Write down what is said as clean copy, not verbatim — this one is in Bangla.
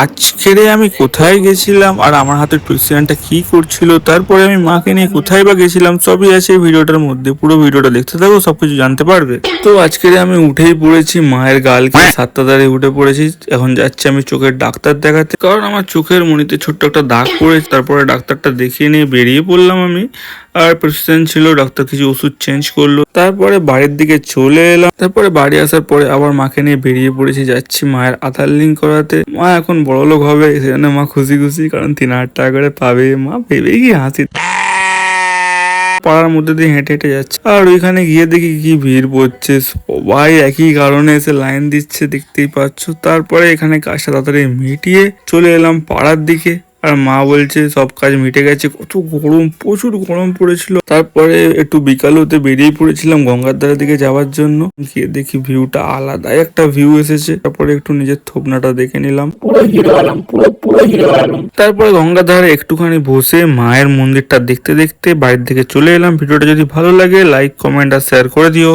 আজকেরে আমি কোথায় গেছিলাম আর আমার হাতের প্রেসিডেন্টটা কি করছিল, তারপরে আমি মাকে নিয়ে কোথায় বা গেছিলাম, সবই আছে এই ভিডিওটার মধ্যে। পুরো ভিডিওটা দেখতে থাকো, সবকিছু জানতে পারবে। তো আজকেরে আমি উঠেই পড়েছি, মায়ের গালকে 7টা দাঁড়িয়ে উঠে পড়েছি। এখন যাচ্ছি আমি চোখের ডাক্তার দেখাতে, কারণ আমার চোখের মনিতে ছোট্ট একটা দাগ পড়েছে। তারপরে ডাক্তারটা দেখিয়ে নিয়ে বেরিয়ে পড়লাম আমি। আর প্রেসক্রিপশন ছিল, ডাক্তার কিছু ওষুধ চেঞ্জ করলো। তারপরে বাড়ির দিকে চলে এলাম। তারপরে বাড়ি আসার পরে আবার মাকে নিয়ে বেরিয়ে পড়েছি, যাচ্ছি মায়ের আধার লিঙ্ক করাতে। মা এখন বড়লোক হবে, সেজন্য মা খুশি খুশি, কারণ 3,000 টাকা করে পাবে। মা ভেবে কি হাসি। পাড়ার মধ্যে দিয়ে হেঁটে হেঁটে যাচ্ছে, আর ওইখানে গিয়ে দেখি কি ভিড় পড়ছে, সবাই একই কারণে এসে লাইন দিচ্ছে, দেখতেই পাচ্ছ। তারপরে এখানে কাজটা তাড়াতাড়ি মিটিয়ে চলে এলাম পাড়ার দিকে। আর মা বলছে সব কাজ মিটে গেছে। কত গরম, প্রচুর গরম পড়েছিল। তারপরে একটু বিকাল হতে বেরিয়ে পড়েছিলাম গঙ্গার ধারের দিকে যাওয়ার জন্য। গিয়ে দেখি ভিউটা আলাদা একটা ভিউ এসেছে। তারপরে একটু নিজের থোপনাটা দেখে নিলাম। তারপরে গঙ্গার ধারে একটুখানি বসে মায়ের মন্দিরটা দেখতে দেখতে বাড়ির দিকে চলে এলাম। ভিডিওটা যদি ভালো লাগে লাইক, কমেন্ট আর শেয়ার করে দিও।